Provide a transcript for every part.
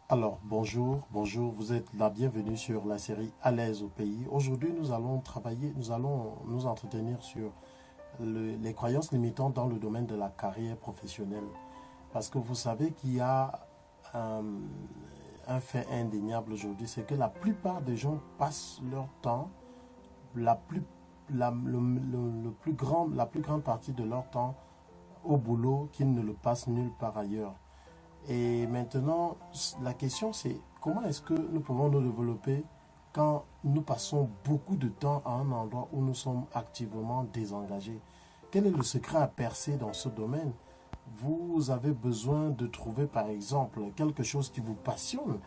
Alors, bonjour, vous êtes la bienvenue sur la série À l'aise au pays. Aujourd'hui, nous allons nous entretenir sur les croyances limitantes dans le domaine de la carrière professionnelle. Parce que vous savez qu'il y a un, un fait indéniable aujourd'hui, c'est que la plupart des gens passent leur temps, la plus, le plus la plus grande partie de leur temps au boulot qu'ils ne le passent nulle part ailleurs. Et maintenant, la question c'est comment est-ce que nous pouvons nous développer quand nous passons beaucoup de temps à un endroit où nous sommes activement désengagés. Quel est le secret à percer dans ce domaine? Vous avez besoin de trouver par exemple quelque chose qui vous passionne,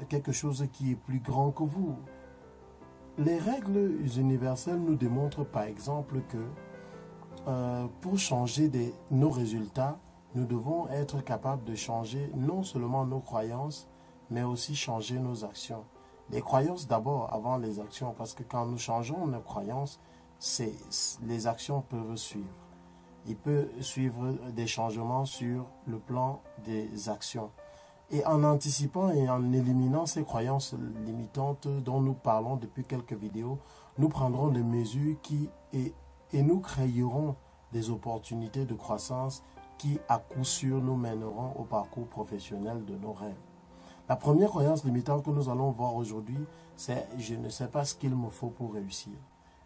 quelque chose qui est plus grand que vous. Les règles universelles nous démontrent par exemple que pour changer nos résultats, nous devons être capables de changer non seulement nos croyances, mais aussi changer nos actions. Les croyances d'abord avant les actions, parce que quand nous changeons nos croyances, les actions peuvent suivre. Il peut suivre des changements sur le plan des actions. Et en anticipant et en éliminant ces croyances limitantes dont nous parlons depuis quelques vidéos, nous prendrons des mesures et nous créerons des opportunités de croissance qui, à coup sûr, nous mèneront au parcours professionnel de nos rêves. La première croyance limitante que nous allons voir aujourd'hui, c'est « je ne sais pas ce qu'il me faut pour réussir ».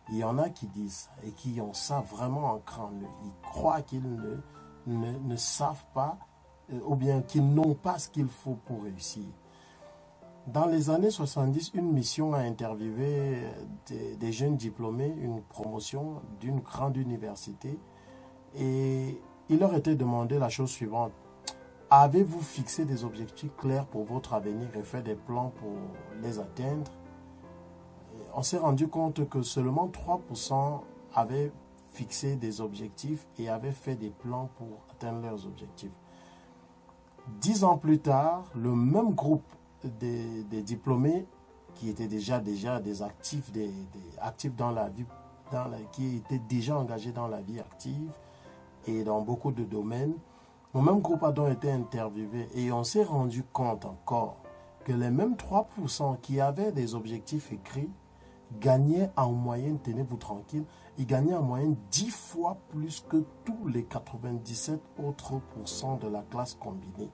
Il y en a qui disent et qui ont ça vraiment en crâne. Ils croient qu'ils ne savent pas ou bien qu'ils n'ont pas ce qu'il faut pour réussir. Dans les années 70, une mission a interviewé des jeunes diplômés, une promotion d'une grande université, et il leur était demandé la chose suivante. Avez-vous fixé des objectifs clairs pour votre avenir et fait des plans pour les atteindre? On s'est rendu compte que seulement 3% avaient fixé des objectifs et avaient fait des plans pour atteindre leurs objectifs. 10 ans plus tard, le même groupe des diplômés qui étaient déjà des actifs, actifs dans la vie, qui étaient déjà engagés dans la vie active et dans beaucoup de domaines, le même groupe a donc été interviewé et on s'est rendu compte encore que les mêmes 3% qui avaient des objectifs écrits gagnaient en moyenne, tenez-vous tranquille, ils gagnaient en moyenne 10 fois plus que tous les 97 autres pourcents de la classe combinée.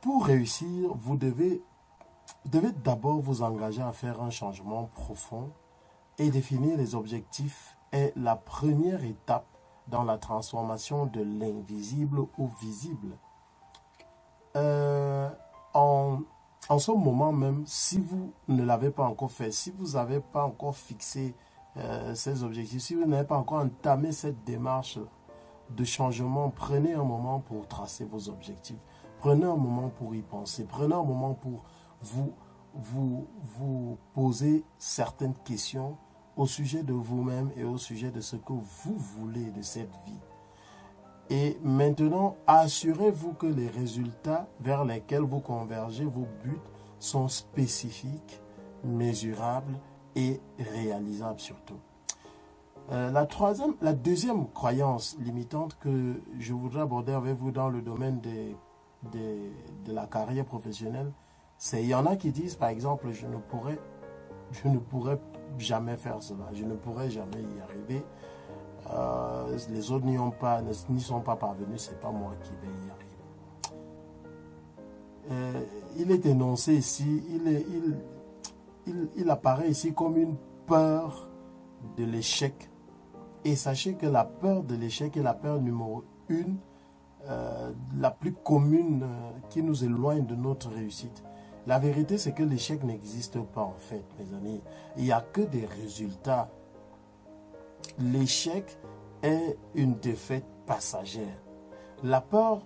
Pour réussir, vous devez d'abord vous engager à faire un changement profond et définir les objectifs est la première étape dans la transformation de l'invisible au visible. En ce moment même, si vous ne l'avez pas encore fait, si vous n'avez pas encore fixé ces objectifs, si vous n'avez pas encore entamé cette démarche de changement, prenez un moment pour tracer vos objectifs. Prenez un moment pour y penser. Prenez un moment pour vous poser certaines questions au sujet de vous-même et au sujet de ce que vous voulez de cette vie. Et maintenant, assurez-vous que les résultats vers lesquels vous convergez, vos buts, sont spécifiques, mesurables et réalisables surtout. La deuxième croyance limitante que je voudrais aborder avec vous dans le domaine de la carrière professionnelle, c'est il y en a qui disent par exemple je ne pourrais jamais faire cela, je ne pourrais jamais y arriver. Les autres n'y sont pas parvenus, c'est pas moi qui vais y arriver. Il est énoncé ici, il apparaît ici comme une peur de l'échec. Et sachez que la peur de l'échec est la peur numéro 1, la plus commune qui nous éloigne de notre réussite. La vérité, c'est que l'échec n'existe pas en fait, mes amis. Il n'y a que des résultats. L'échec est une défaite passagère. La peur,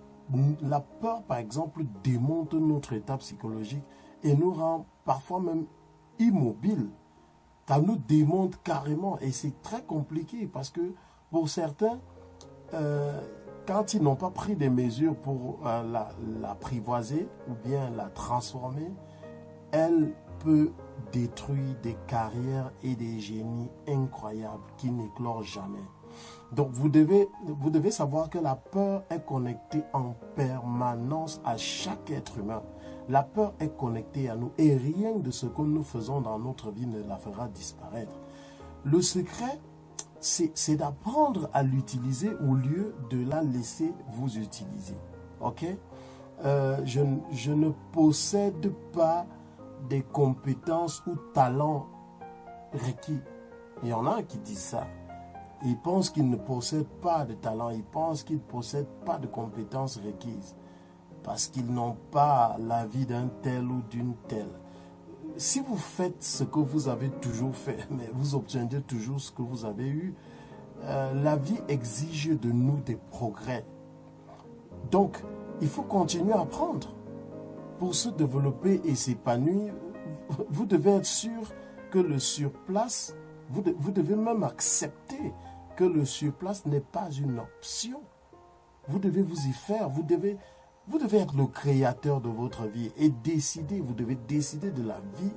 par exemple, démonte notre état psychologique et nous rend parfois même immobiles. Ça nous démonte carrément et c'est très compliqué parce que pour certains, quand ils n'ont pas pris des mesures pour l'apprivoiser ou bien la transformer, elle peut détruire des carrières et des génies incroyables qui n'éclorent jamais. Donc, vous devez savoir que la peur est connectée en permanence à chaque être humain. La peur est connectée à nous et rien de ce que nous faisons dans notre vie ne la fera disparaître. Le secret, c'est d'apprendre à l'utiliser au lieu de la laisser vous utiliser. Ok? Je ne possède pas des compétences ou talents requis. Il y en a qui disent ça. Ils pensent qu'ils ne possèdent pas de talent. Ils pensent qu'ils ne possèdent pas de compétences requises. Parce qu'ils n'ont pas la vie d'un tel ou d'une telle. Si vous faites ce que vous avez toujours fait, mais vous obtiendrez toujours ce que vous avez eu, la vie exige de nous des progrès. Donc, il faut continuer à apprendre. Pour se développer et s'épanouir, vous devez être sûr que le surplace, vous devez même accepter que le surplace n'est pas une option. Vous devez vous y faire, vous devez être le créateur de votre vie et vous devez décider de la vie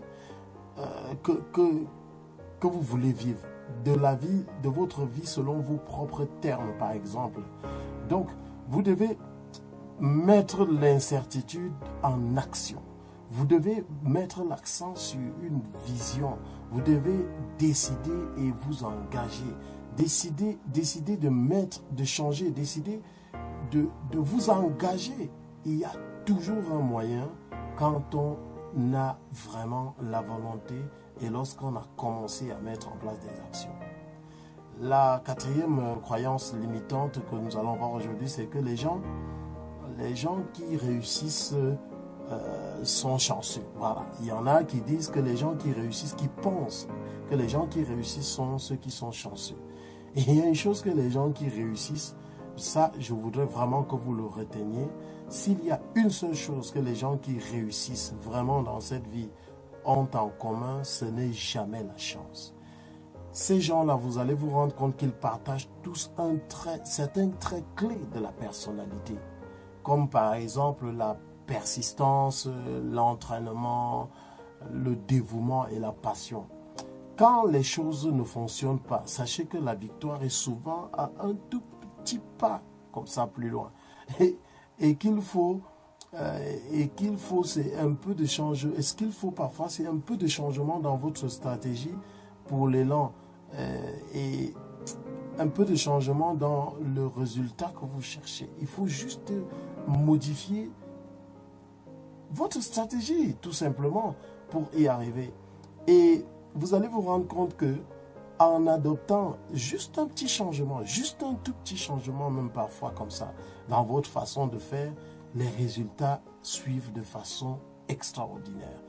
que vous voulez vivre, de votre vie selon vos propres termes, par exemple. Donc, vous devez mettre l'incertitude en action. Vous devez mettre l'accent sur une vision. Vous devez décider et vous engager. Décider de changer, décider de vous engager. Il y a toujours un moyen quand on a vraiment la volonté et lorsqu'on a commencé à mettre en place des actions. La quatrième croyance limitante que nous allons voir aujourd'hui, c'est que les gens qui réussissent sont chanceux. Voilà. Il y en a qui disent que les gens qui réussissent, qui pensent que les gens qui réussissent sont ceux qui sont chanceux. Et il y a une chose que les gens qui réussissent, ça, je voudrais vraiment que vous le reteniez. S'il y a une seule chose que les gens qui réussissent vraiment dans cette vie ont en commun, ce n'est jamais la chance. Ces gens-là, vous allez vous rendre compte qu'ils partagent tous certains traits clés de la personnalité, comme par exemple la persistance, l'entraînement, le dévouement et la passion. Quand les choses ne fonctionnent pas, sachez que la victoire est souvent à un tout petit pas, comme ça, plus loin. Et qu'il faut, c'est un peu de changement. Et ce qu'il faut parfois, c'est un peu de changement dans votre stratégie pour l'élan. Et un peu de changement dans le résultat que vous cherchez. Il faut juste modifier votre stratégie, tout simplement, pour y arriver. Et vous allez vous rendre compte que en adoptant juste un petit changement, juste un tout petit changement, même parfois comme ça, dans votre façon de faire, les résultats suivent de façon extraordinaire.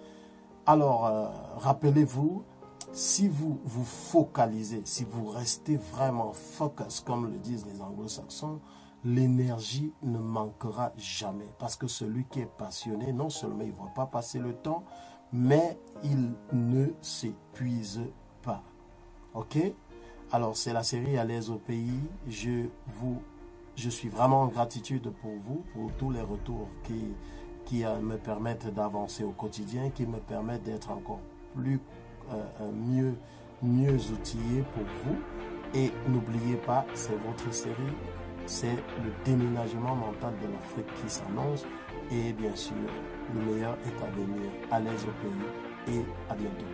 Alors, rappelez-vous, si vous vous focalisez, si vous restez vraiment focus, comme le disent les anglo-saxons, l'énergie ne manquera jamais. Parce que celui qui est passionné, non seulement il ne va pas passer le temps, mais il ne s'épuise pas. Ok? Alors, c'est la série À l'aise au pays. Je suis vraiment en gratitude pour vous, pour tous les retours qui me permettent d'avancer au quotidien, qui me permettent d'être encore plus mieux outillé pour vous. Et n'oubliez pas, c'est votre série, c'est le déménagement mental de l'Afrique qui s'annonce. Et bien sûr, le meilleur est à venir. À l'aise au pays et à bientôt.